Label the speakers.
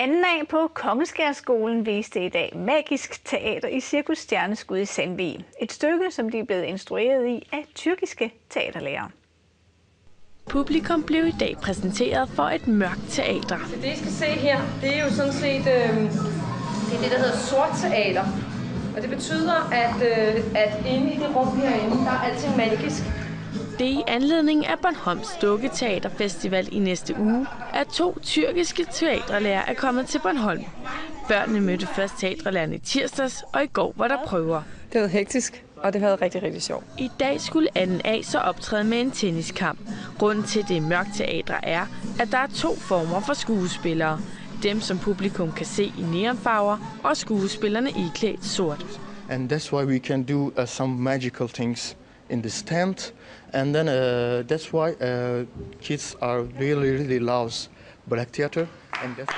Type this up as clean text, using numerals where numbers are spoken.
Speaker 1: Anden A på Kongeskærskolen viste i dag magisk teater i Cirkus Stjerneskud i Sandvig. Et stykke, som de er blevet instrueret i af tyrkiske teaterlærere.
Speaker 2: Publikum blev i dag præsenteret for et mørkt teater.
Speaker 3: Så det, I skal se her, det er jo sådan set det, der hedder sort teater. Og det betyder, at inde i det rum herinde, der er alting magisk.
Speaker 2: Det er i anledning af Bornholms Dukketeaterfestival i næste uge, at 2 tyrkiske teaterlærere er kommet til Bornholm. Børnene mødte først teaterlærerne i tirsdags, og i går var der prøver.
Speaker 3: Det var hektisk, og det var rigtig, rigtig sjovt.
Speaker 2: I dag skulle 2. A så optræde med en tenniskamp. Grunden til det mørke teater er, at der er 2 former for skuespillere. Dem, som publikum kan se i neonfarver, og skuespillerne iklædt sort.
Speaker 4: And that's why we can do some magical things in the stand, and then that's why kids are really loves black theater, and that's